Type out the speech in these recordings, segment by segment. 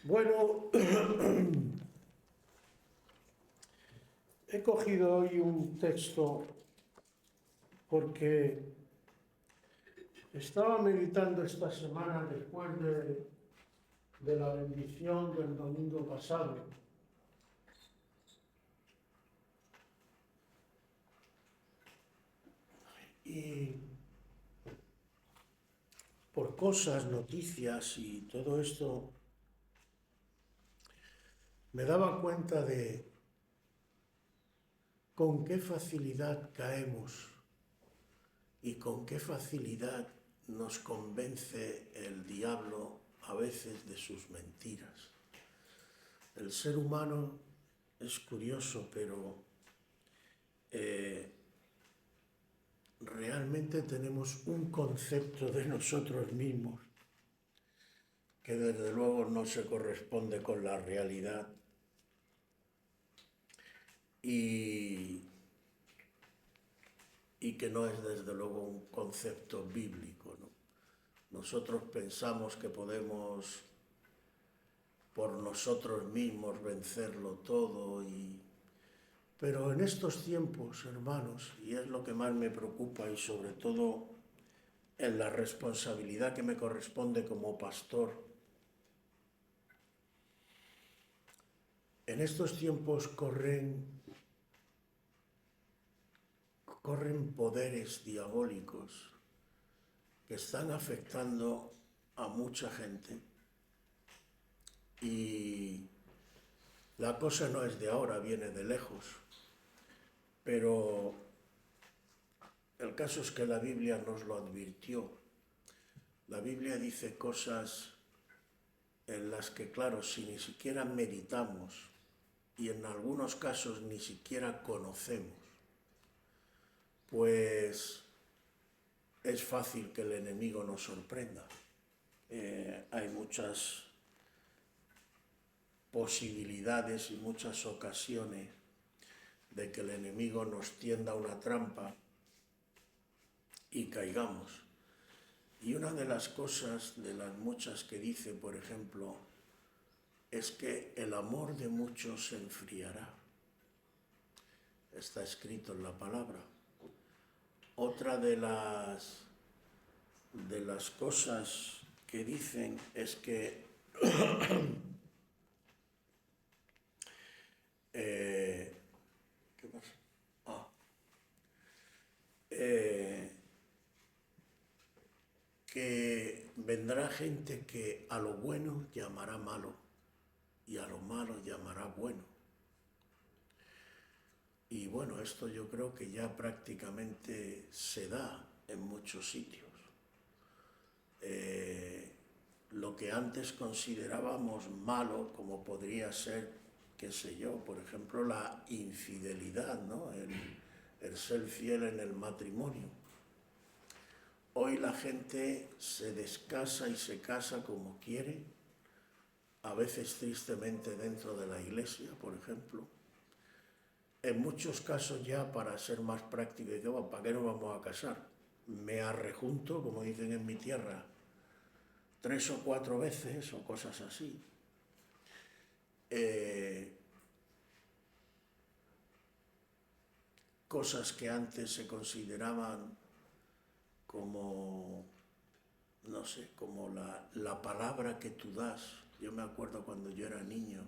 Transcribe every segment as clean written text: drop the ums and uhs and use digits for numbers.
Bueno, he cogido hoy un texto porque estaba meditando esta semana después de la bendición del domingo pasado. Y por cosas, noticias y todo esto, me daba cuenta de con qué facilidad caemos y con qué facilidad nos convence el diablo a veces de sus mentiras. El ser humano es curioso, pero realmente tenemos un concepto de nosotros mismos que desde luego no se corresponde con la realidad y que no es desde luego un concepto bíblico, ¿no? Nosotros pensamos que podemos por nosotros mismos vencerlo todo, pero en estos tiempos, hermanos, y es lo que más me preocupa y sobre todo en la responsabilidad que me corresponde como pastor, en estos tiempos corren poderes diabólicos que están afectando a mucha gente y la cosa no es de ahora, viene de lejos, pero el caso es que la Biblia nos lo advirtió. La Biblia dice cosas en las que, claro, si ni siquiera meditamos y en algunos casos ni siquiera conocemos, pues es fácil que el enemigo nos sorprenda. Hay muchas posibilidades y muchas ocasiones de que el enemigo nos tienda una trampa y caigamos. Y una de las cosas, de las muchas que dice, por ejemplo, es que el amor de muchos se enfriará. Está escrito en la palabra. Otra de las cosas que dicen es que ¿qué pasa? Que vendrá gente que a lo bueno llamará malo y a lo malo llamará bueno. Y bueno, esto yo creo que ya prácticamente se da en muchos sitios. Lo que antes considerábamos malo, como podría ser, qué sé yo, por ejemplo, la infidelidad, ¿no? El ser fiel en el matrimonio. Hoy la gente se descasa y se casa como quiere, a veces tristemente dentro de la iglesia, por ejemplo. En muchos casos ya, para ser más práctico, digo, ¿para qué nos vamos a casar? Me arrejunto, como dicen en mi tierra, 3 o 4 veces o cosas así. Cosas que antes se consideraban como, no sé, como la palabra que tú das. Yo me acuerdo cuando yo era niño,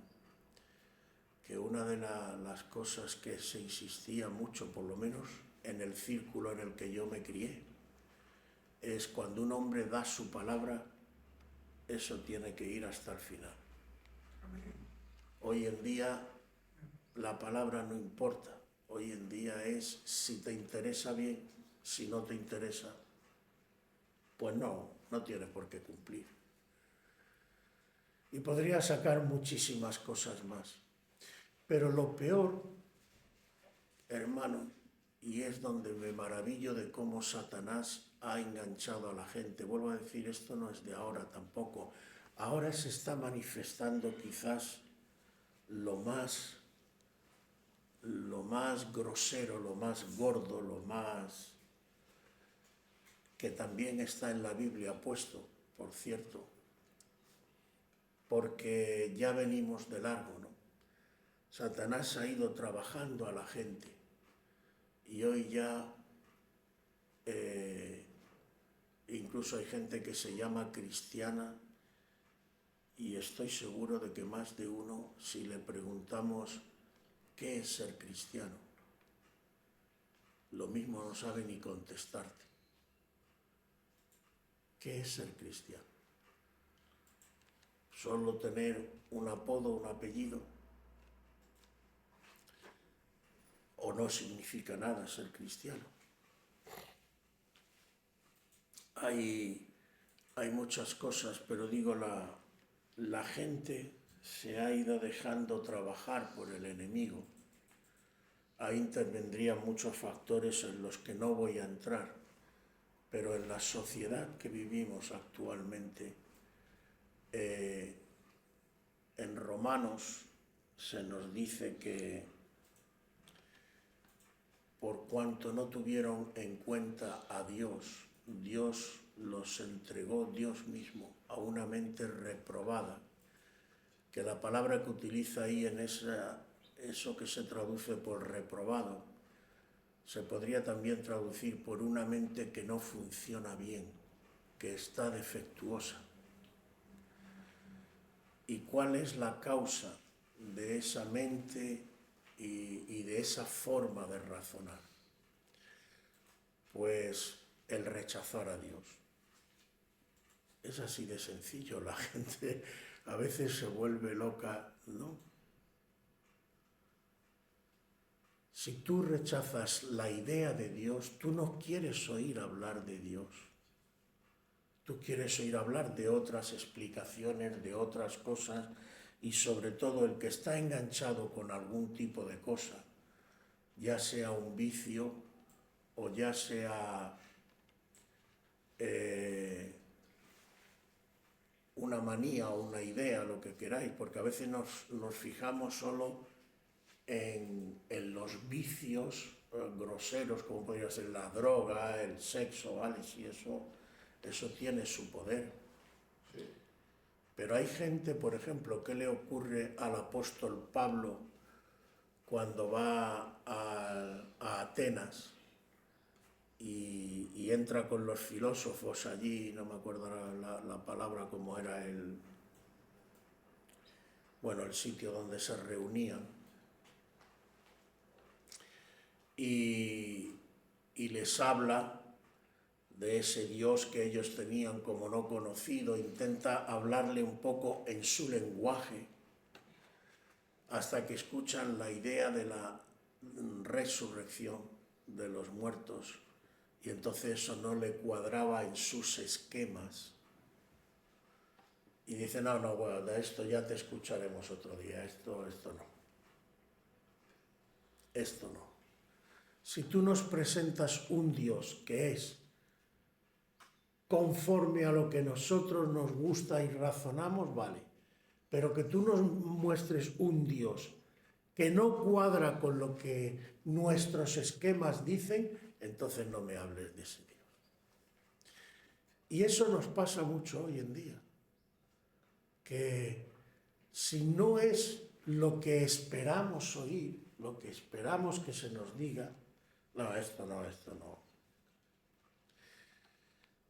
que una de las cosas que se insistía mucho, por lo menos en el círculo en el que yo me crié, es cuando un hombre da su palabra, eso tiene que ir hasta el final. Hoy en día la palabra no importa, hoy en día es si te interesa bien, si no te interesa, pues no tienes por qué cumplir. Y podría sacar muchísimas cosas más. Pero lo peor, hermano, y es donde me maravillo de cómo Satanás ha enganchado a la gente. Vuelvo a decir, esto no es de ahora tampoco. Ahora se está manifestando quizás lo más grosero, lo más gordo, lo más que también está en la Biblia puesto, por cierto. porque ya venimos de largo, ¿no? Satanás ha ido trabajando a la gente y hoy ya incluso hay gente que se llama cristiana y estoy seguro de que más de uno, si le preguntamos qué es ser cristiano, lo mismo no sabe ni contestarte. ¿Qué es ser cristiano? ¿Solo tener un apodo, un apellido? ¿O no significa nada ser cristiano? Hay muchas cosas, pero digo, la gente se ha ido dejando trabajar por el enemigo. Ahí intervendrían muchos factores en los que no voy a entrar, pero en la sociedad que vivimos actualmente, en Romanos se nos dice que por cuanto no tuvieron en cuenta a Dios, Dios los entregó Dios mismo a una mente reprobada, que la palabra que utiliza ahí en eso que se traduce por reprobado, se podría también traducir por una mente que no funciona bien, que está defectuosa. ¿Y cuál es la causa de esa mente y de esa forma de razonar? Pues el rechazar a Dios. Es así de sencillo. La gente a veces se vuelve loca, ¿no? Si tú rechazas la idea de Dios, tú no quieres oír hablar de Dios. Tú quieres oír hablar de otras explicaciones, de otras cosas, y sobre todo el que está enganchado con algún tipo de cosa, ya sea un vicio o ya sea una manía o una idea, lo que queráis, porque a veces nos fijamos solo en los vicios groseros, como podría ser la droga, el sexo, ¿vale? Si eso tiene su poder. Sí. Pero hay gente, por ejemplo, ¿qué le ocurre al apóstol Pablo cuando va a Atenas y entra con los filósofos allí? No me acuerdo la palabra, cómo era el sitio donde se reunían, y les habla de ese Dios que ellos tenían como no conocido, intenta hablarle un poco en su lenguaje, hasta que escuchan la idea de la resurrección de los muertos, y entonces eso no le cuadraba en sus esquemas. Y dice, no, bueno, de esto ya te escucharemos otro día, esto no. Esto no. Si tú nos presentas un Dios que es conforme a lo que nosotros nos gusta y razonamos, vale. Pero que tú nos muestres un Dios que no cuadra con lo que nuestros esquemas dicen, entonces no me hables de ese Dios. Y eso nos pasa mucho hoy en día. Que si no es lo que esperamos oír, lo que esperamos que se nos diga, no, esto no.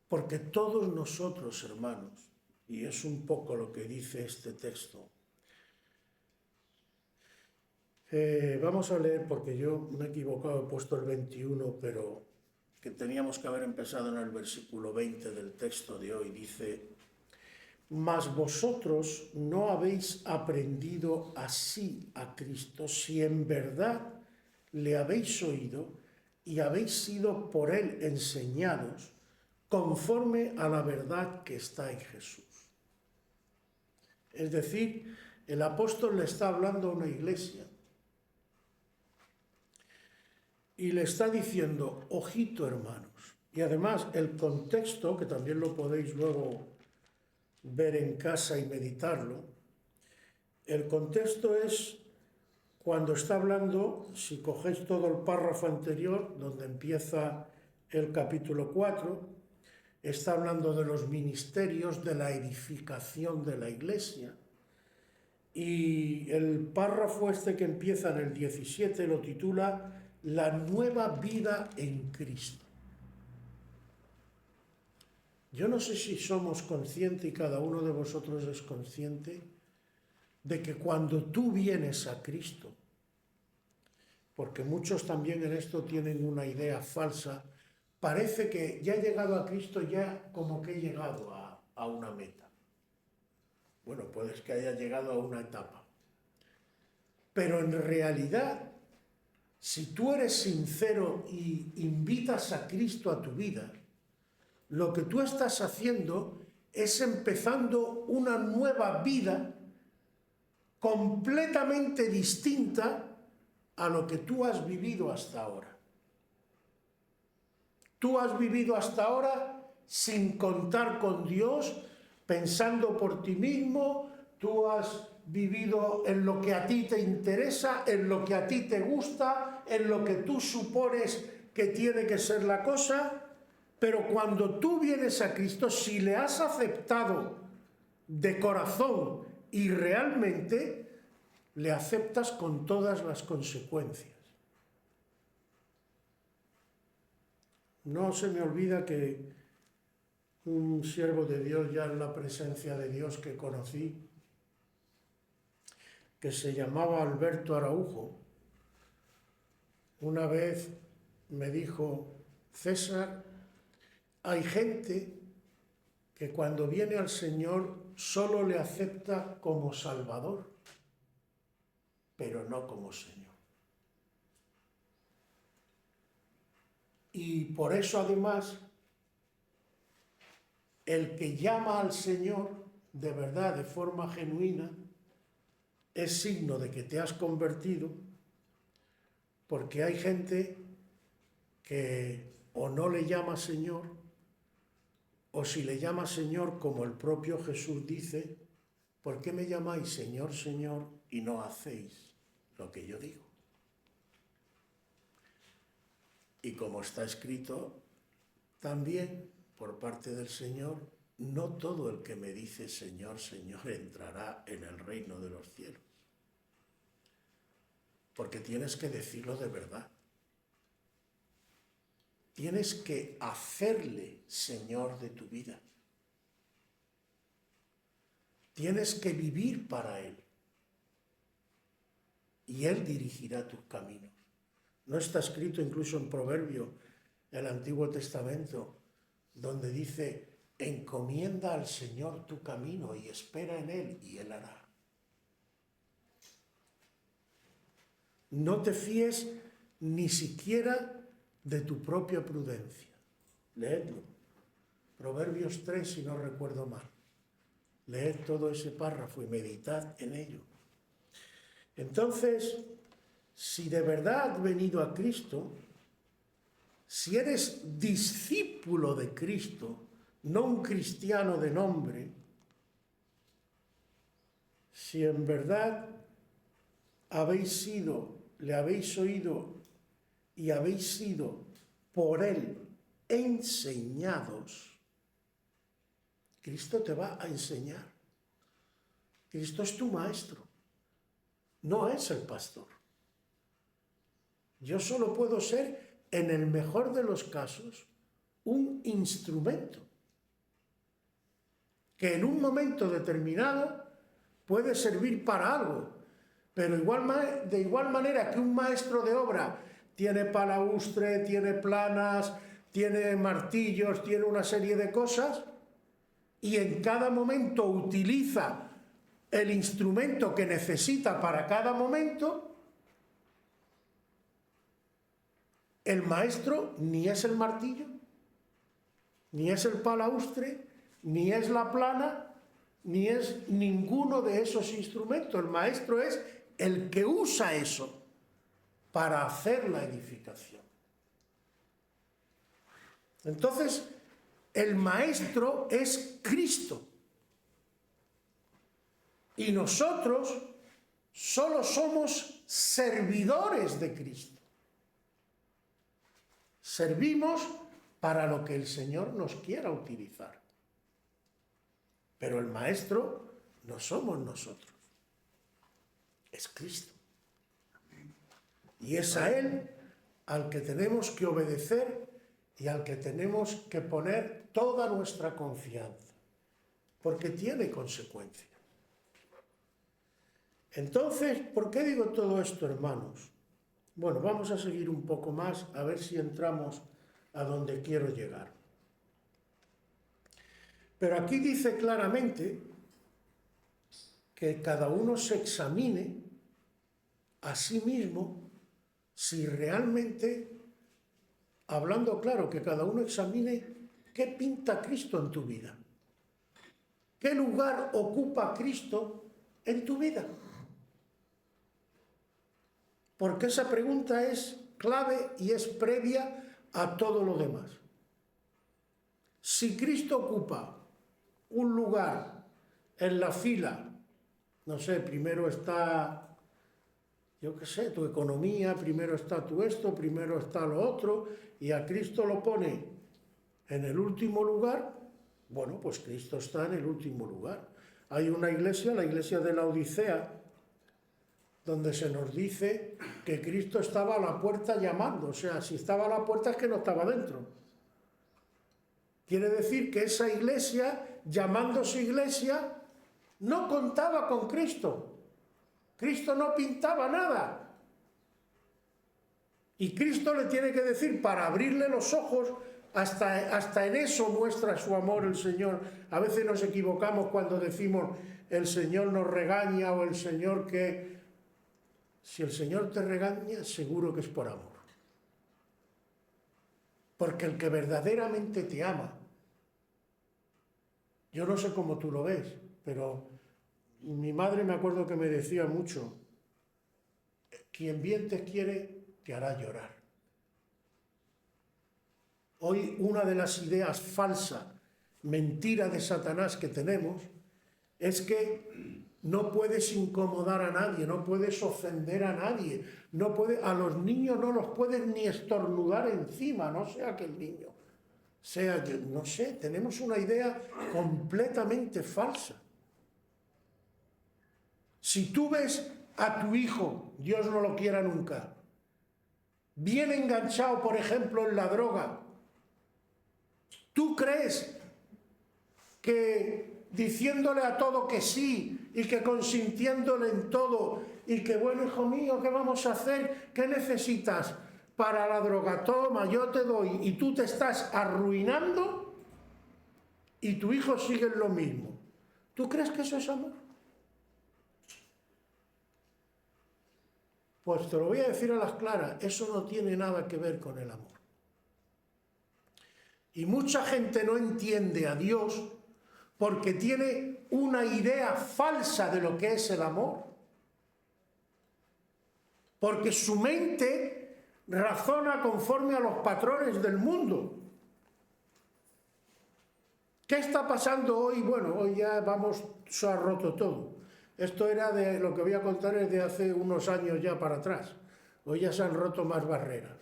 Porque todos nosotros, hermanos, y es un poco lo que dice este texto, vamos a leer, porque yo me he equivocado, he puesto el 21, pero que teníamos que haber empezado en el versículo 20 del texto de hoy. Dice, mas vosotros no habéis aprendido así a Cristo, si en verdad le habéis oído y habéis sido por él enseñados, conforme a la verdad que está en Jesús. Es decir, el apóstol le está hablando a una iglesia y le está diciendo, ojito hermanos. Y además el contexto, que también lo podéis luego ver en casa y meditarlo, el contexto es cuando está hablando, si cogéis todo el párrafo anterior, donde empieza el capítulo 4, está hablando de los ministerios, de la edificación de la iglesia, Y el párrafo este que empieza en el 17 lo titula La nueva vida en Cristo. Yo no sé si somos conscientes, y cada uno de vosotros es consciente, de que cuando tú vienes a Cristo, porque muchos también en esto tienen una idea falsa, parece que ya he llegado a Cristo, ya como que he llegado a una meta. Bueno, puedes que haya llegado a una etapa. Pero en realidad, si tú eres sincero y invitas a Cristo a tu vida, lo que tú estás haciendo es empezando una nueva vida completamente distinta a lo que tú has vivido hasta ahora. Tú has vivido hasta ahora sin contar con Dios, pensando por ti mismo, tú has vivido en lo que a ti te interesa, en lo que a ti te gusta, en lo que tú supones que tiene que ser la cosa, pero cuando tú vienes a Cristo, si le has aceptado de corazón y realmente, le aceptas con todas las consecuencias. No se me olvida que un siervo de Dios, ya en la presencia de Dios que conocí, que se llamaba Alberto Araujo, una vez me dijo: César, hay gente que cuando viene al Señor solo le acepta como Salvador, pero no como Señor. Y por eso además, el que llama al Señor de verdad, de forma genuina, es signo de que te has convertido, porque hay gente que o no le llama Señor, o si le llama Señor, como el propio Jesús dice: ¿por qué me llamáis Señor, Señor, y no hacéis lo que yo digo? Y como está escrito también por parte del Señor, no todo el que me dice Señor, Señor entrará en el reino de los cielos. Porque tienes que decirlo de verdad. Tienes que hacerle Señor de tu vida. Tienes que vivir para Él. Y Él dirigirá tus caminos. ¿No está escrito incluso en Proverbio, el Antiguo Testamento, donde dice: encomienda al Señor tu camino y espera en Él, y Él hará? No te fíes ni siquiera de tu propia prudencia. Leedlo. Proverbios 3, si no recuerdo mal. Leed todo ese párrafo y meditad en ello. Entonces, si de verdad has venido a Cristo, si eres discípulo de Cristo, no un cristiano de nombre, si en verdad le habéis oído y habéis sido por Él enseñados, Cristo te va a enseñar. Cristo es tu maestro, no es el pastor. Yo solo puedo ser, en el mejor de los casos, un instrumento que en un momento determinado puede servir para algo, pero de igual manera que un maestro de obra tiene palaustre, tiene planas, tiene martillos, tiene una serie de cosas, y en cada momento utiliza el instrumento que necesita para cada momento, el maestro ni es el martillo, ni es el palaustre, ni es la plana, ni es ninguno de esos instrumentos. El maestro es el que usa eso para hacer la edificación. Entonces, el maestro es Cristo. Y nosotros solo somos servidores de Cristo. Servimos para lo que el Señor nos quiera utilizar. Pero el maestro no somos nosotros. es Cristo. Y es a Él al que tenemos que obedecer y al que tenemos que poner toda nuestra confianza, porque tiene consecuencias. Entonces, ¿por qué digo todo esto, hermanos? Bueno, vamos a seguir un poco más, a ver si entramos a donde quiero llegar. Pero aquí dice claramente que cada uno se examine a sí mismo si realmente, hablando claro, que cada uno examine qué pinta Cristo en tu vida. ¿Qué lugar ocupa Cristo en tu vida? Porque esa pregunta es clave y es previa a todo lo demás. Si Cristo ocupa un lugar en la fila, no sé, primero está, yo qué sé, tu economía, primero está tu esto, primero está lo otro, y a Cristo lo pone en el último lugar, bueno, pues Cristo está en el último lugar. Hay una iglesia, la iglesia de la Odisea, donde se nos dice que Cristo estaba a la puerta llamando, o sea, si estaba a la puerta es que no estaba dentro. Quiere decir que esa iglesia, llamándose iglesia, no contaba con Cristo. Cristo no pintaba nada. Y Cristo le tiene que decir, para abrirle los ojos, hasta en eso muestra su amor el Señor. A veces nos equivocamos cuando decimos, el Señor nos regaña o el Señor que... Si el Señor te regaña, seguro que es por amor. Porque el que verdaderamente te ama, yo no sé cómo tú lo ves, pero mi madre me acuerdo que me decía mucho, quien bien te quiere, te hará llorar. Hoy una de las ideas falsas, mentira de Satanás que tenemos, es que no puedes incomodar a nadie, no puedes ofender a nadie, a los niños no los puedes ni estornudar encima, no sea que el niño sea, no sé, tenemos una idea completamente falsa. Si tú ves a tu hijo, Dios no lo quiera nunca, bien enganchado, por ejemplo, en la droga, ¿tú crees que diciéndole a todo que sí y que consintiéndole en todo y que bueno, hijo mío, ¿qué vamos a hacer? ¿Qué necesitas para la droga? Toma, yo te doy, y tú te estás arruinando y tu hijo sigue en lo mismo? ¿Tú crees que eso es amor? Pues te lo voy a decir a las claras, eso no tiene nada que ver con el amor. Y mucha gente no entiende a Dios porque tiene una idea falsa de lo que es el amor. Porque su mente razona conforme a los patrones del mundo. ¿Qué está pasando hoy? Bueno, hoy ya se ha roto todo. Esto era de lo que voy a contar es de hace unos años ya para atrás. Hoy ya se han roto más barreras.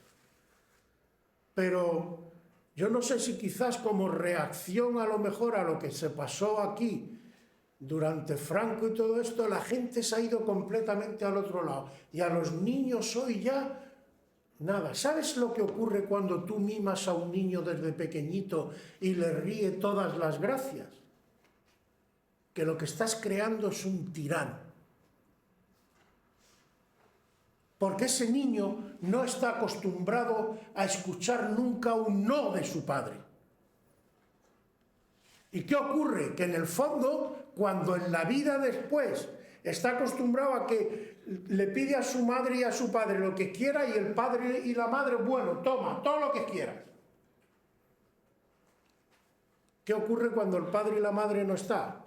Pero yo no sé si quizás como reacción a lo mejor a lo que se pasó aquí durante Franco y todo esto, la gente se ha ido completamente al otro lado. Y a los niños hoy ya, nada. ¿Sabes lo que ocurre cuando tú mimas a un niño desde pequeñito y le ríe todas las gracias? Que lo que estás creando es un tirano. Porque ese niño no está acostumbrado a escuchar nunca un no de su padre. ¿Y qué ocurre? Que en el fondo, cuando en la vida después está acostumbrado a que le pide a su madre y a su padre lo que quiera y el padre y la madre, bueno, toma, todo lo que quieras. ¿Qué ocurre cuando el padre y la madre no están?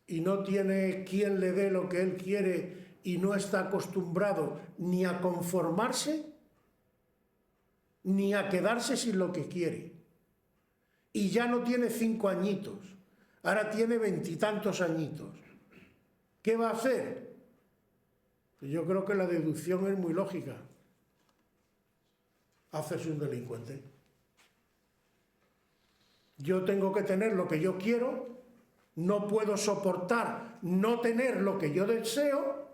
Y no tiene quien le dé lo que él quiere y no está acostumbrado ni a conformarse, ni a quedarse sin lo que quiere. Y ya no tiene 5 añitos, ahora tiene 20 y tantos añitos. ¿Qué va a hacer? Pues yo creo que la deducción es muy lógica. Hacerse un delincuente. Yo tengo que tener lo que yo quiero no puedo soportar no tener lo que yo deseo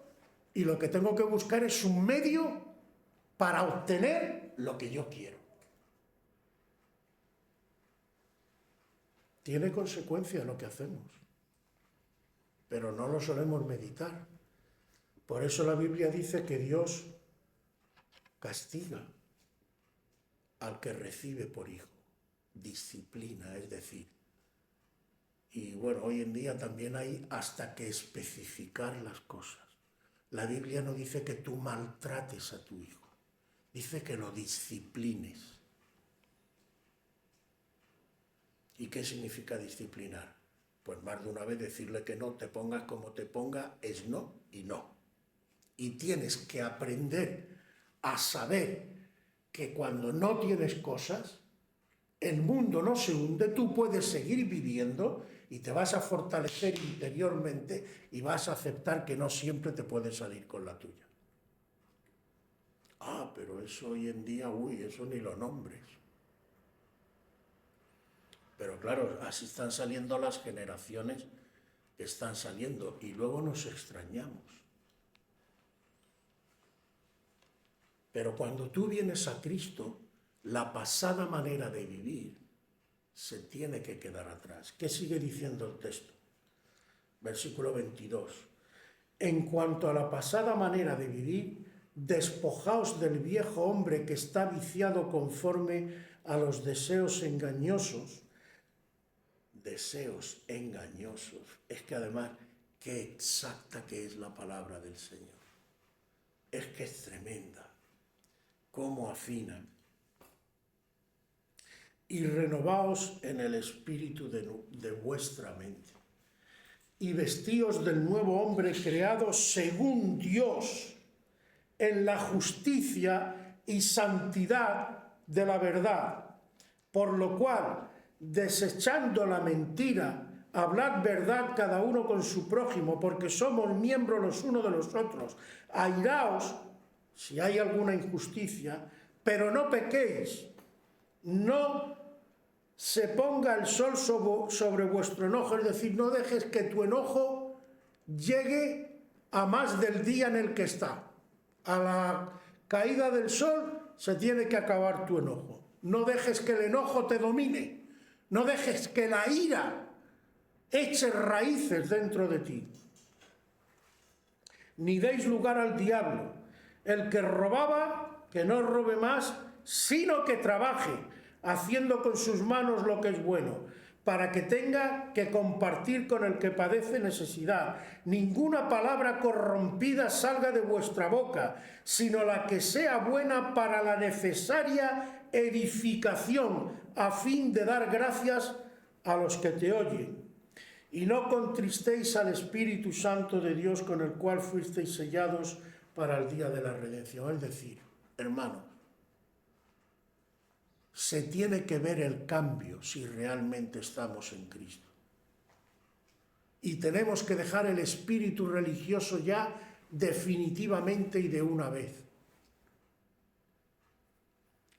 y lo que tengo que buscar es un medio para obtener lo que yo quiero. Tiene consecuencia lo que hacemos, pero no lo solemos meditar. Por eso la Biblia dice que Dios castiga al que recibe por hijo, disciplina, es decir. Y bueno, hoy en día también hay hasta que especificar las cosas. La Biblia no dice que tú maltrates a tu hijo, dice que lo disciplines. ¿Y qué significa disciplinar? Pues más de una vez decirle que no, te pongas como te ponga, es no y no. Y tienes que aprender a saber que cuando no tienes cosas, el mundo no se hunde, tú puedes seguir viviendo y te vas a fortalecer interiormente y vas a aceptar que no siempre te puedes salir con la tuya. Ah, pero eso hoy en día, eso ni lo nombres. Pero claro, así están saliendo las generaciones que están saliendo y luego nos extrañamos. Pero cuando tú vienes a Cristo, la pasada manera de vivir se tiene que quedar atrás. ¿Qué sigue diciendo el texto? Versículo 22. En cuanto a la pasada manera de vivir, despojaos del viejo hombre que está viciado conforme a los deseos engañosos. Deseos engañosos. Es que además, qué exacta que es la palabra del Señor. Es que es tremenda. Cómo afinan. Y renovaos en el espíritu de vuestra mente. Y vestíos del nuevo hombre creado según Dios, en la justicia y santidad de la verdad. Por lo cual, desechando la mentira, hablad verdad cada uno con su prójimo, porque somos miembros los unos de los otros. Airaos si hay alguna injusticia, pero no pequéis. No se ponga el sol sobre vuestro enojo, es decir, no dejes que tu enojo llegue a más del día en el que está. A la caída del sol se tiene que acabar tu enojo. No dejes que el enojo te domine. No dejes que la ira eche raíces dentro de ti. Ni deis lugar al diablo. El que robaba, que no robe más, sino que trabaje, haciendo con sus manos lo que es bueno, para que tenga que compartir con el que padece necesidad. Ninguna palabra corrompida salga de vuestra boca, sino la que sea buena para la necesaria edificación, a fin de dar gracias a los que te oyen. Y no contristéis al Espíritu Santo de Dios, con el cual fuisteis sellados para el día de la redención. Es decir, hermano, se tiene que ver el cambio si realmente estamos en Cristo. Y tenemos que dejar el espíritu religioso ya definitivamente y de una vez.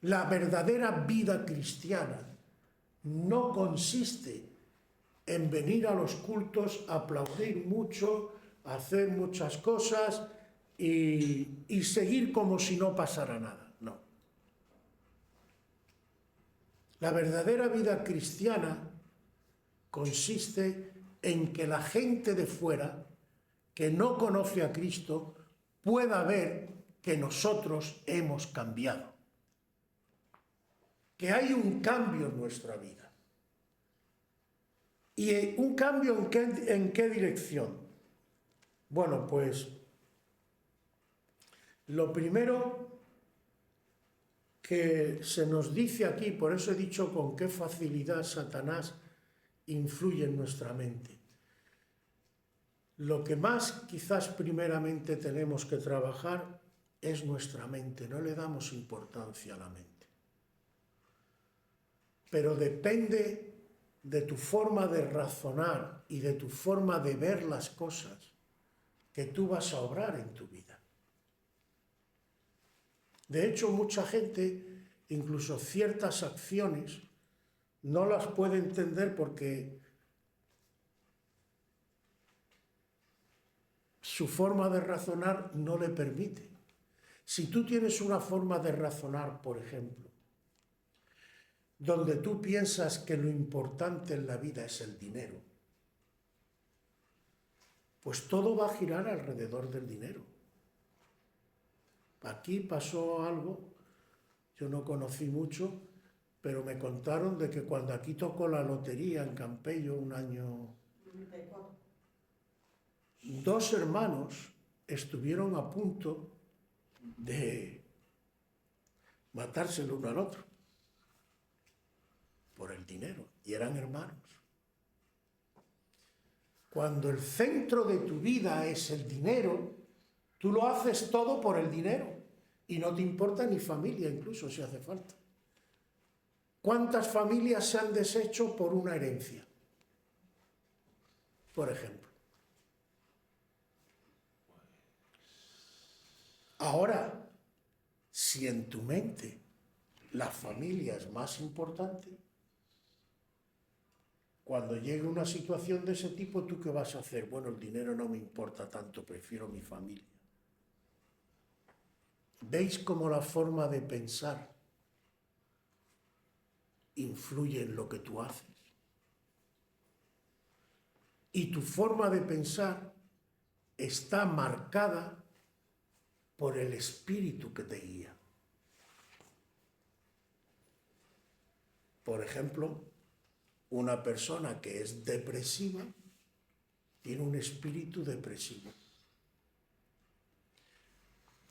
La verdadera vida cristiana no consiste en venir a los cultos, aplaudir mucho, hacer muchas cosas y seguir como si no pasara nada. No. La verdadera vida cristiana consiste en que la gente de fuera, que no conoce a Cristo, pueda ver que nosotros hemos cambiado. Que hay un cambio en nuestra vida. ¿Y un cambio en qué dirección? Bueno, pues lo primero que se nos dice aquí, por eso he dicho con qué facilidad Satanás influye en nuestra mente. Lo que más quizás primeramente tenemos que trabajar es nuestra mente, no le damos importancia a la mente. Pero depende de tu forma de razonar y de tu forma de ver las cosas que tú vas a obrar en tu vida. De hecho, mucha gente, incluso ciertas acciones, no las puede entender porque su forma de razonar no le permite. Si tú tienes una forma de razonar, por ejemplo, donde tú piensas que lo importante en la vida es el dinero, pues todo va a girar alrededor del dinero. Aquí pasó algo, yo no conocí mucho, pero me contaron de que cuando aquí tocó la lotería en Campello un año, 2 hermanos estuvieron a punto de matarse el uno al otro por el dinero, y eran hermanos. Cuando el centro de tu vida es el dinero, tú lo haces todo por el dinero y no te importa ni familia, incluso si hace falta. ¿Cuántas familias se han deshecho por una herencia? Por ejemplo. Ahora, si en tu mente la familia es más importante, cuando llegue una situación de ese tipo, ¿tú qué vas a hacer? Bueno, el dinero no me importa tanto, prefiero mi familia. ¿Veis cómo la forma de pensar influye en lo que tú haces? Y tu forma de pensar está marcada por el espíritu que te guía. Por ejemplo, una persona que es depresiva tiene un espíritu depresivo.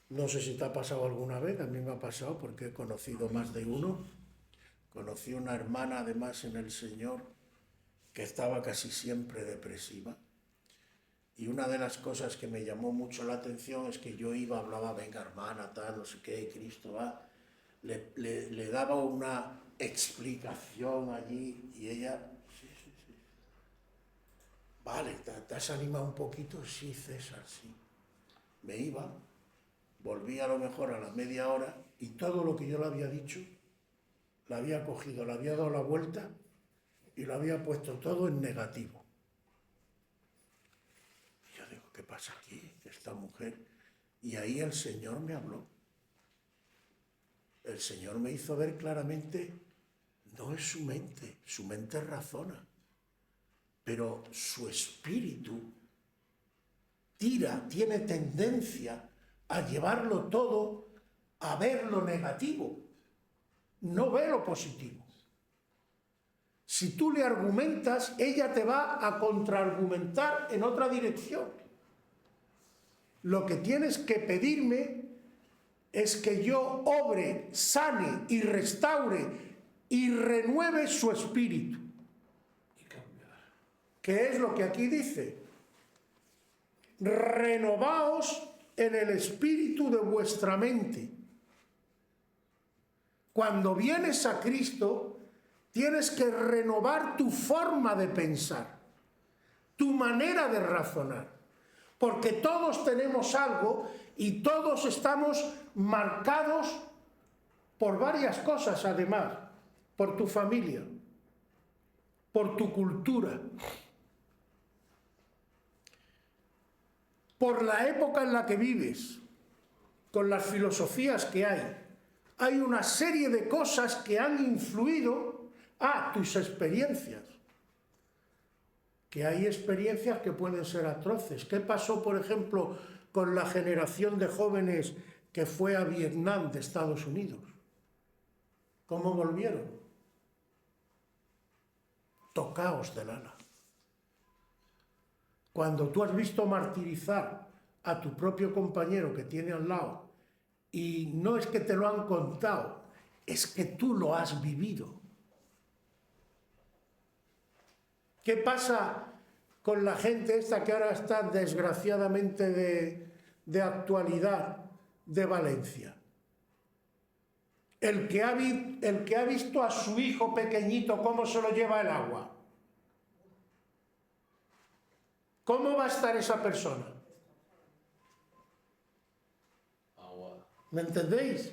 No sé si te ha pasado alguna vez, a mí me ha pasado porque he conocido más de uno. Conocí una hermana además en el Señor que estaba casi siempre depresiva. Y una de las cosas que me llamó mucho la atención es que yo iba, hablaba, venga hermana, tal, no sé qué, Cristo va, le daba una explicación allí y ella, sí. Vale, ¿te has animado un poquito? Sí, César, sí. Me iba, volvía a lo mejor a la media hora y todo lo que yo le había dicho, la había cogido, le había dado la vuelta y lo había puesto todo en negativo. Y yo digo, ¿qué pasa aquí? Esta mujer. Y ahí el Señor me habló. El Señor me hizo ver claramente, no es su mente razona, pero su espíritu tiene tendencia a llevarlo todo a ver lo negativo, no ve lo positivo. Si tú le argumentas, ella te va a contraargumentar en otra dirección. Lo que tienes que pedirme es que yo obre, sane y restaure y renueve su espíritu. ¿Qué es lo que aquí dice? Renovaos en el espíritu de vuestra mente. Cuando vienes a Cristo, tienes que renovar tu forma de pensar, tu manera de razonar, porque todos tenemos algo y todos estamos marcados por varias cosas, además, por tu familia, por tu cultura, por la época en la que vives, con las filosofías que hay. Hay una serie de cosas que han influido a tus experiencias. Que hay experiencias que pueden ser atroces. ¿Qué pasó, por ejemplo, con la generación de jóvenes que fue a Vietnam de Estados Unidos? ¿Cómo volvieron? Tocaos del ala. Cuando tú has visto martirizar a tu propio compañero que tiene al lado, y no es que te lo han contado, es que tú lo has vivido. ¿Qué pasa con la gente esta que ahora está desgraciadamente de actualidad de Valencia? El que ha visto a su hijo pequeñito cómo se lo lleva el agua. ¿Cómo va a estar esa persona? ¿Me entendéis?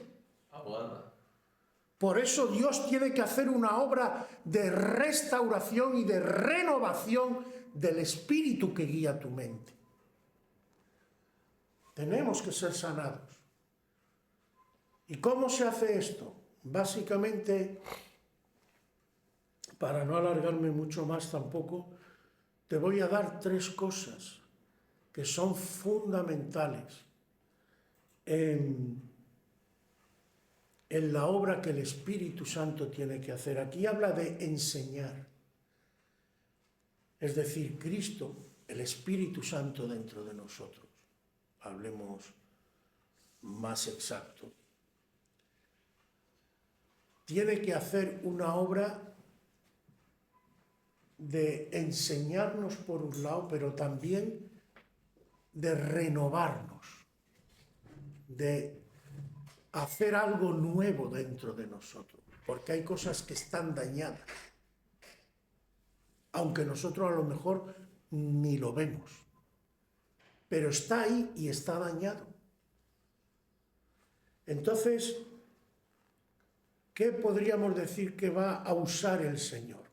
Por eso Dios tiene que hacer una obra de restauración y de renovación del espíritu que guía tu mente. Tenemos que ser sanados. ¿Y cómo se hace esto? Básicamente, para no alargarme mucho más tampoco, te voy a dar 3 cosas que son fundamentales en la obra que el Espíritu Santo tiene que hacer. Aquí habla de enseñar. Es decir, Cristo, el Espíritu Santo dentro de nosotros. Hablemos más exacto. Tiene que hacer una obra de enseñarnos por un lado, pero también de renovarnos, de hacer algo nuevo dentro de nosotros, porque hay cosas que están dañadas, aunque nosotros a lo mejor ni lo vemos, pero está ahí y está dañado. Entonces, ¿qué podríamos decir que va a usar el Señor?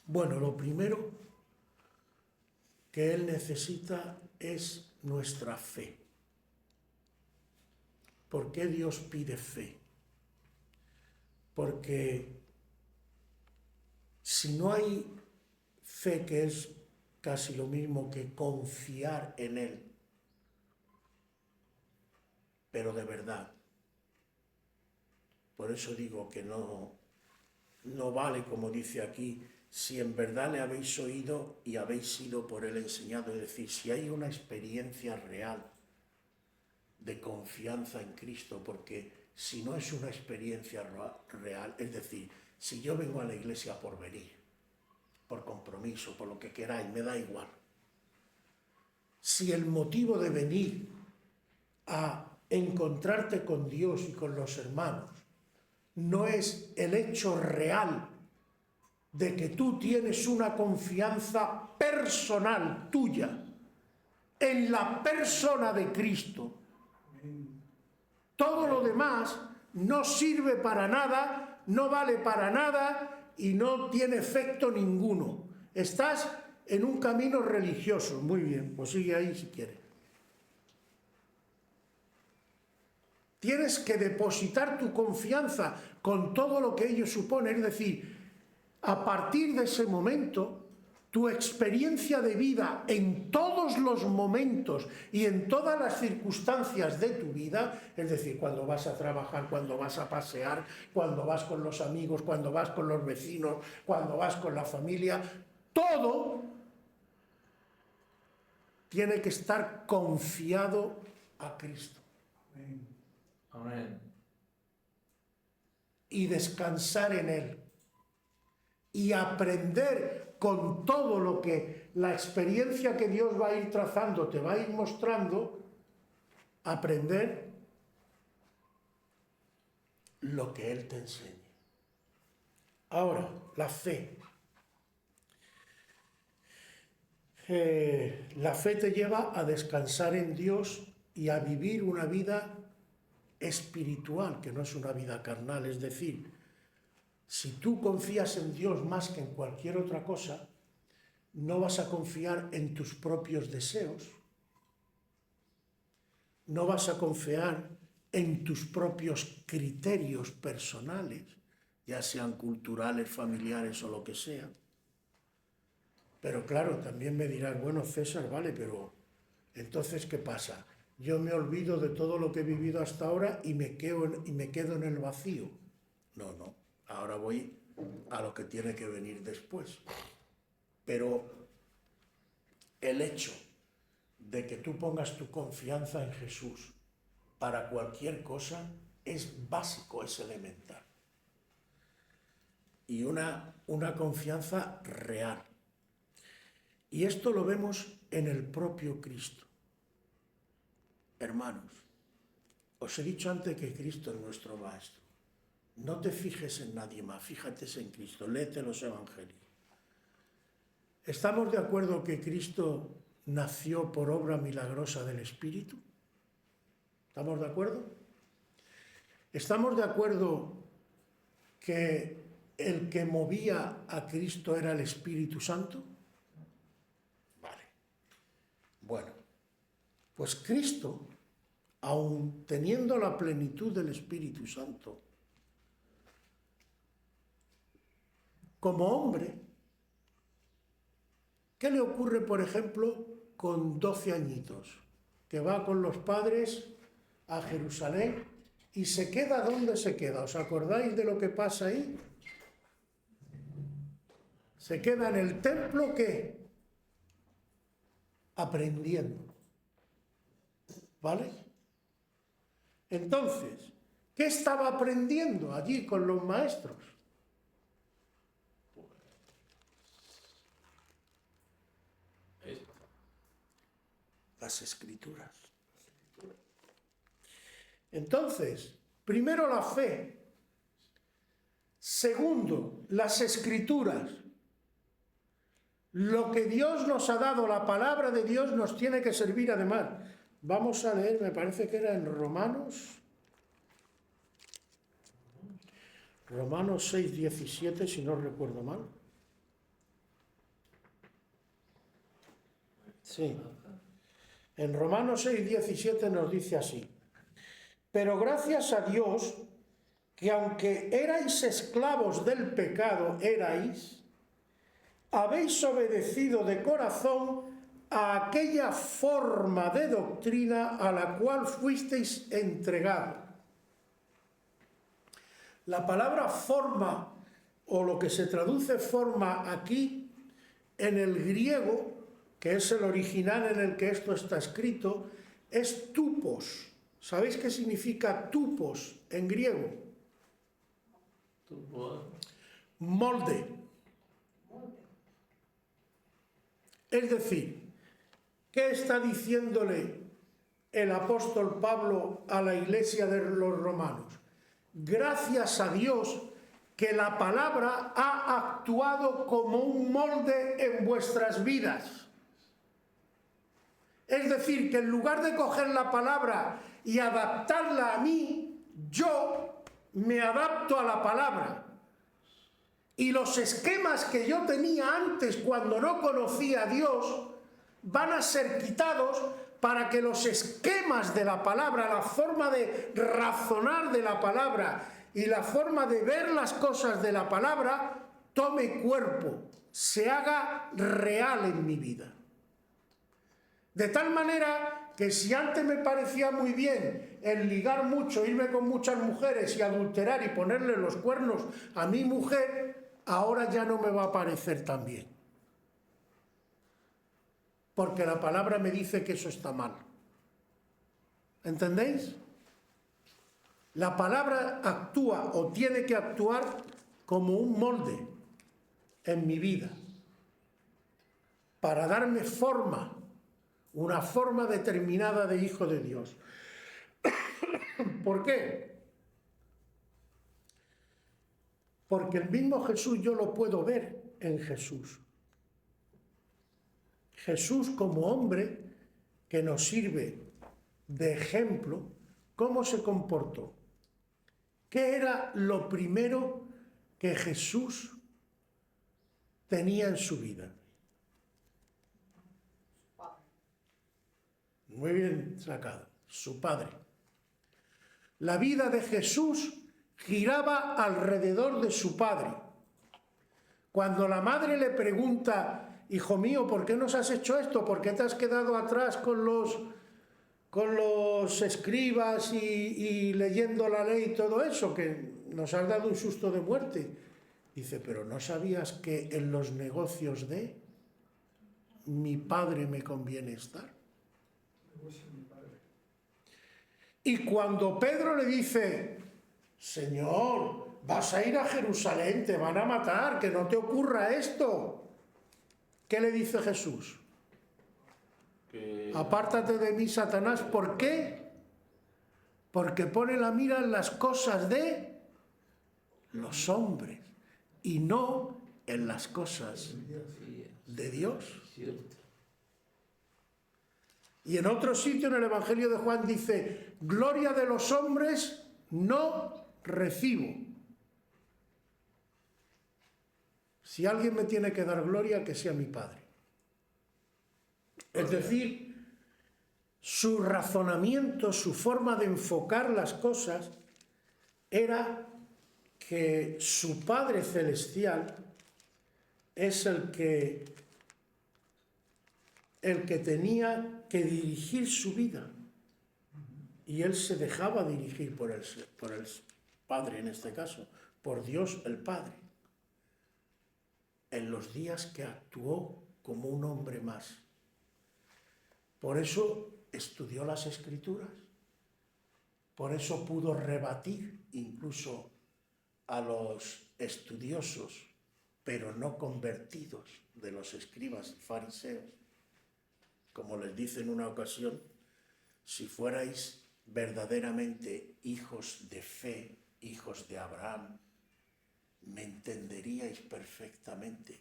Bueno, lo primero que Él necesita es nuestra fe. ¿Por qué Dios pide fe? Porque si no hay fe, que es casi lo mismo que confiar en Él, pero de verdad, por eso digo que no vale, como dice aquí, si en verdad le habéis oído y habéis sido por Él enseñado, es decir, si hay una experiencia real de confianza en Cristo, porque si no es una experiencia real, es decir, si yo vengo a la iglesia por venir, por compromiso, por lo que queráis, me da igual. Si el motivo de venir a encontrarte con Dios y con los hermanos no es el hecho real de que tú tienes una confianza personal tuya en la persona de Cristo, todo lo demás no sirve para nada, no vale para nada y no tiene efecto ninguno. Estás en un camino religioso. Muy bien, pues sigue ahí si quieres. Tienes que depositar tu confianza con todo lo que ello supone. Es decir, a partir de ese momento, tu experiencia de vida en todos los momentos y en todas las circunstancias de tu vida, es decir, cuando vas a trabajar, cuando vas a pasear, cuando vas con los amigos, cuando vas con los vecinos, cuando vas con la familia, todo tiene que estar confiado a Cristo. Amén. Y descansar en Él. Y aprender con todo lo que la experiencia que Dios va a ir trazando, te va a ir mostrando, aprender lo que Él te enseña. Ahora, la fe. La fe te lleva a descansar en Dios y a vivir una vida espiritual, que no es una vida carnal. Es decir, si tú confías en Dios más que en cualquier otra cosa, no vas a confiar en tus propios deseos, no vas a confiar en tus propios criterios personales, ya sean culturales, familiares o lo que sea. Pero claro, también me dirás, bueno, César, vale, pero entonces, ¿qué pasa? Yo me olvido de todo lo que he vivido hasta ahora y me quedo en el vacío. No, ahora voy a lo que tiene que venir después. Pero el hecho de que tú pongas tu confianza en Jesús para cualquier cosa es básico, es elemental. Y una confianza real. Y esto lo vemos en el propio Cristo. Hermanos, os he dicho antes que Cristo es nuestro Maestro. No te fijes en nadie más, fíjate en Cristo, léete los Evangelios. ¿Estamos de acuerdo que Cristo nació por obra milagrosa del Espíritu? ¿Estamos de acuerdo? ¿Estamos de acuerdo que el que movía a Cristo era el Espíritu Santo? Vale. Bueno, Pues Cristo, aun teniendo la plenitud del Espíritu Santo, como hombre, ¿qué le ocurre, por ejemplo, con 12 añitos? Que va con los padres a Jerusalén y se queda donde se queda. ¿Os acordáis de lo que pasa ahí? Se queda en el templo, ¿qué? Aprendiendo. ¿Vale? Entonces, ¿qué estaba aprendiendo allí con los maestros? Las Escrituras. Entonces, primero la fe. Segundo, las Escrituras. Lo que Dios nos ha dado, la palabra de Dios, nos tiene que servir además. Vamos a leer, me parece que era en Romanos 6:17, si no recuerdo mal. Sí. En Romanos 6:17 nos dice así: pero gracias a Dios, que aunque erais esclavos del pecado, habéis obedecido de corazón a aquella forma de doctrina a la cual fuisteis entregados. La palabra forma, o lo que se traduce forma aquí, en el griego, que es el original en el que esto está escrito, es tupos. ¿Sabéis qué significa tupos en griego? Molde. Es decir, ¿qué está diciéndole el apóstol Pablo a la iglesia de los romanos? Gracias a Dios que la palabra ha actuado como un molde en vuestras vidas. Es decir, que en lugar de coger la palabra y adaptarla a mí, yo me adapto a la palabra. Y los esquemas que yo tenía antes cuando no conocía a Dios van a ser quitados para que los esquemas de la palabra, la forma de razonar de la palabra y la forma de ver las cosas de la palabra tome cuerpo, se haga real en mi vida. De tal manera que si antes me parecía muy bien el ligar mucho, irme con muchas mujeres y adulterar y ponerle los cuernos a mi mujer, ahora ya no me va a parecer tan bien. Porque la palabra me dice que eso está mal. ¿Entendéis? La palabra actúa o tiene que actuar como un molde en mi vida para darme forma, una forma determinada de hijo de Dios. ¿Por qué? Porque el mismo Jesús yo lo puedo ver en Jesús. Jesús como hombre que nos sirve de ejemplo, ¿cómo se comportó? ¿Qué era lo primero que Jesús tenía en su vida? Muy bien sacado, su padre. La vida de Jesús giraba alrededor de su padre. Cuando la madre le pregunta: hijo mío, ¿por qué nos has hecho esto? ¿Por qué te has quedado atrás con los escribas y leyendo la ley y todo eso? Que nos has dado un susto de muerte. Dice: pero ¿no sabías que en los negocios de mi padre me conviene estar? Y cuando Pedro le dice: Señor, vas a ir a Jerusalén, te van a matar, que no te ocurra esto, ¿qué le dice Jesús? Apártate de mí, Satanás. ¿Por qué? Porque pone la mira en las cosas de los hombres y no en las cosas de Dios. Y en otro sitio, en el Evangelio de Juan, dice: gloria de los hombres no recibo. Si alguien me tiene que dar gloria, que sea mi Padre. Es decir, su razonamiento, su forma de enfocar las cosas era que su Padre Celestial es el que tenía que dirigir su vida. Y él se dejaba dirigir por el Padre, en este caso, por Dios el Padre, en los días que actuó como un hombre más. Por eso estudió las Escrituras, por eso pudo rebatir incluso a los estudiosos, pero no convertidos, de los escribas y fariseos. Como les dice en una ocasión, si fuerais verdaderamente hijos de fe, hijos de Abraham, me entenderíais perfectamente,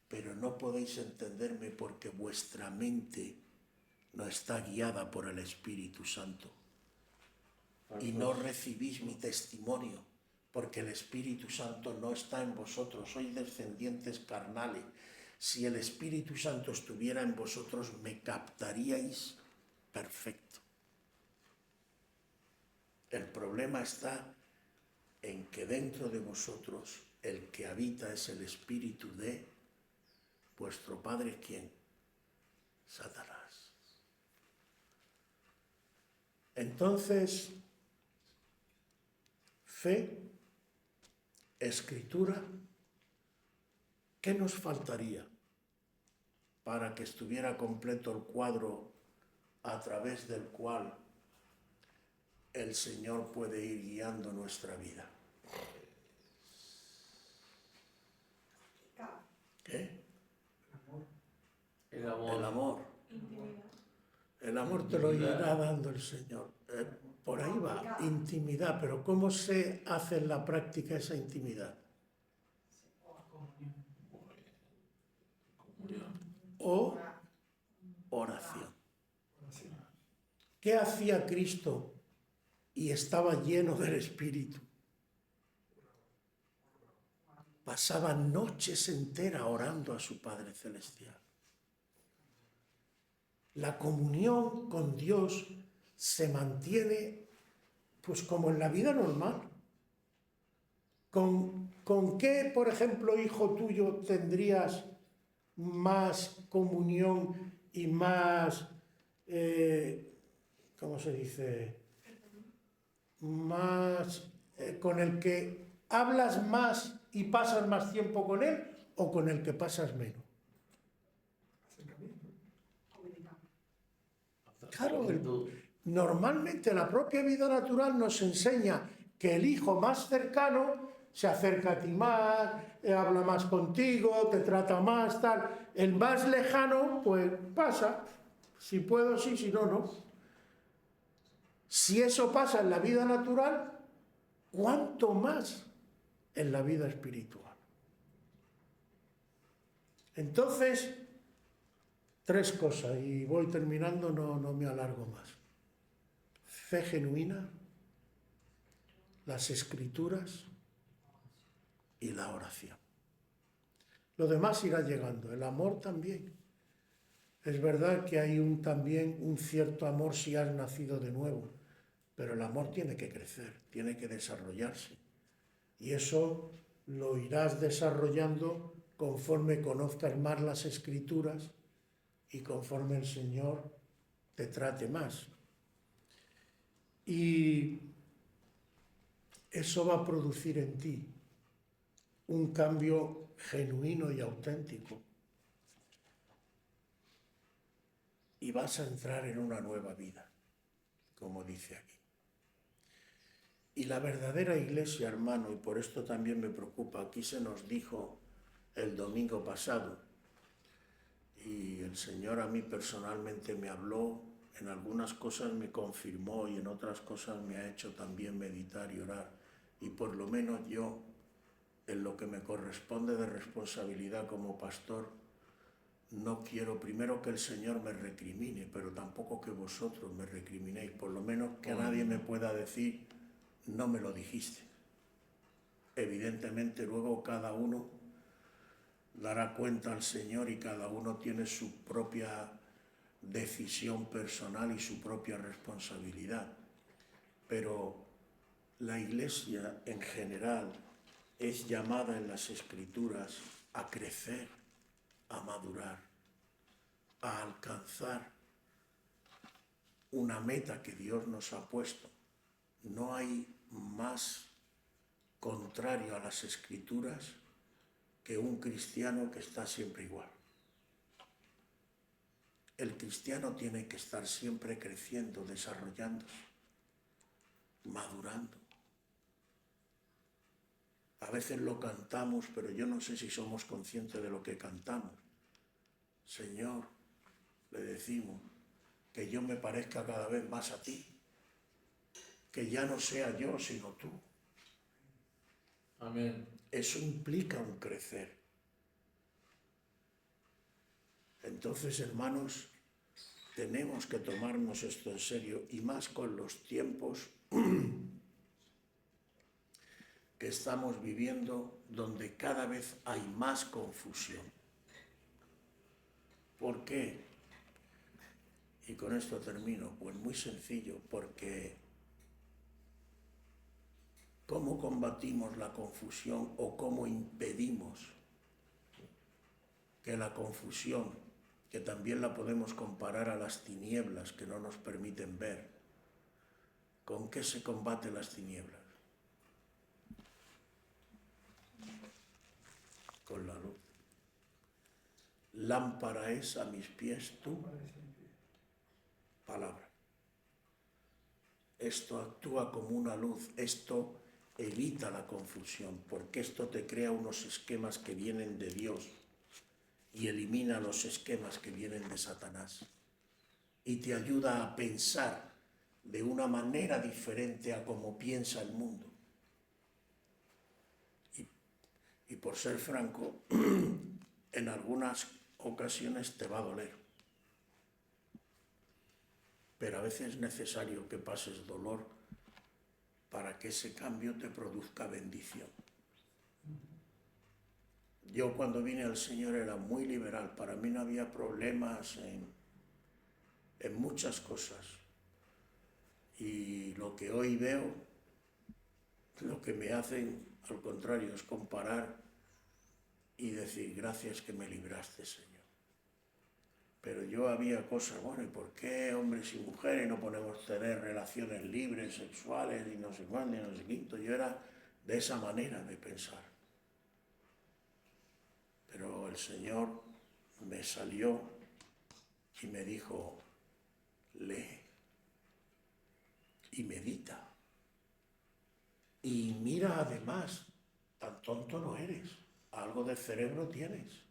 pero no podéis entenderme porque vuestra mente no está guiada por el Espíritu Santo. Y no recibís mi testimonio, porque el Espíritu Santo no está en vosotros, sois descendientes carnales. Si el Espíritu Santo estuviera en vosotros, me captaríais perfecto. El problema está en que dentro de vosotros el que habita es el espíritu de vuestro padre, ¿quién? Satanás. Entonces, fe, escritura, ¿qué nos faltaría para que estuviera completo el cuadro a través del cual el Señor puede ir guiando nuestra vida? ¿Qué? El amor. El amor. Intimidad. El amor te lo irá dando el Señor. Por ahí va, intimidad, pero ¿cómo se hace en la práctica esa intimidad? O oración. ¿Qué hacía Cristo y estaba lleno del Espíritu? Pasaba noches enteras orando a su Padre Celestial. La comunión con Dios se mantiene pues como en la vida normal. ¿Con qué, por ejemplo, hijo tuyo tendrías más comunión y más, ¿cómo se dice? Más, con el que hablas más y pasas más tiempo con él, o con el que pasas menos? Claro, normalmente la propia vida natural nos enseña que el hijo más cercano se acerca a ti más, habla más contigo, te trata más, tal. El más lejano, pues pasa. Si puedo, sí, si no, no. Si eso pasa en la vida natural, ¿cuánto más en la vida espiritual? Entonces, tres cosas, y voy terminando, no me alargo más. Fe genuina, las Escrituras y la oración. Lo demás irá llegando, el amor también. Es verdad que hay también un cierto amor si has nacido de nuevo, pero el amor tiene que crecer, tiene que desarrollarse. Y eso lo irás desarrollando conforme conozcas más las Escrituras y conforme el Señor te trate más. Y eso va a producir en ti un cambio genuino y auténtico. Y vas a entrar en una nueva vida, como dice aquí. Y la verdadera iglesia, hermano, y por esto también me preocupa, aquí se nos dijo el domingo pasado, y el Señor a mí personalmente me habló, en algunas cosas me confirmó y en otras cosas me ha hecho también meditar y orar. Y por lo menos yo, en lo que me corresponde de responsabilidad como pastor, no quiero primero que el Señor me recrimine, pero tampoco que vosotros me recriminéis, por lo menos que nadie me pueda decir, no me lo dijiste. Evidentemente luego cada uno dará cuenta al Señor y cada uno tiene su propia decisión personal y su propia responsabilidad. Pero la Iglesia en general es llamada en las Escrituras a crecer, a madurar, a alcanzar una meta que Dios nos ha puesto. No hay más contrario a las Escrituras que un cristiano que está siempre igual. El cristiano tiene que estar siempre creciendo, desarrollándose, madurando. A veces lo cantamos, pero yo no sé si somos conscientes de lo que cantamos. Señor, le decimos, que yo me parezca cada vez más a ti, que ya no sea yo, sino tú. Amén. Eso implica un crecer. Entonces, hermanos, tenemos que tomarnos esto en serio, y más con los tiempos que estamos viviendo, donde cada vez hay más confusión. ¿Por qué? Y con esto termino. Pues muy sencillo, porque ¿cómo combatimos la confusión o cómo impedimos que la confusión, que también la podemos comparar a las tinieblas que no nos permiten ver, con qué se combate las tinieblas? Con la luz. Lámpara es a mis pies tu palabra. Esto actúa como una luz, esto evita la confusión, porque esto te crea unos esquemas que vienen de Dios y elimina los esquemas que vienen de Satanás. Y te ayuda a pensar de una manera diferente a como piensa el mundo. Y por ser franco, en algunas ocasiones te va a doler. Pero a veces es necesario que pases dolor para que ese cambio te produzca bendición. Yo cuando vine al Señor era muy liberal, para mí no había problemas en muchas cosas. Y lo que hoy veo, lo que me hacen, al contrario, es comparar y decir, gracias que me libraste, Señor. Pero yo había cosas, bueno, ¿y por qué hombres y mujeres no podemos tener relaciones libres, sexuales, y no sé cuándo, y no sé quinto? Yo era de esa manera de pensar. Pero el Señor me salió y me dijo, lee y medita. Y mira además, tan tonto no eres, algo de cerebro tienes.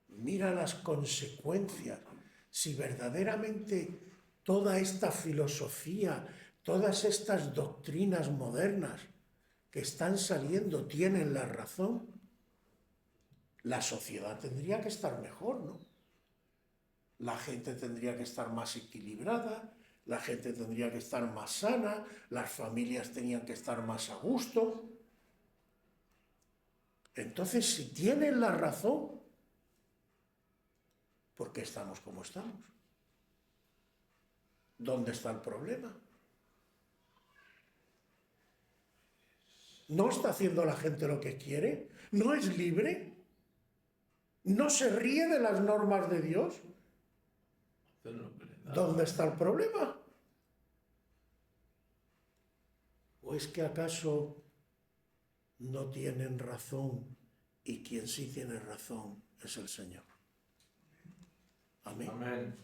Mira las consecuencias. Si verdaderamente toda esta filosofía, todas estas doctrinas modernas que están saliendo tienen la razón, la sociedad tendría que estar mejor, ¿no? La gente tendría que estar más equilibrada, la gente tendría que estar más sana, las familias tenían que estar más a gusto. Entonces, si tienen la razón, ¿por qué estamos como estamos? ¿Dónde está el problema? ¿No está haciendo la gente lo que quiere? ¿No es libre? ¿No se ríe de las normas de Dios? ¿Dónde está el problema? ¿O es que acaso no tienen razón y quien sí tiene razón es el Señor? Amén. Amén.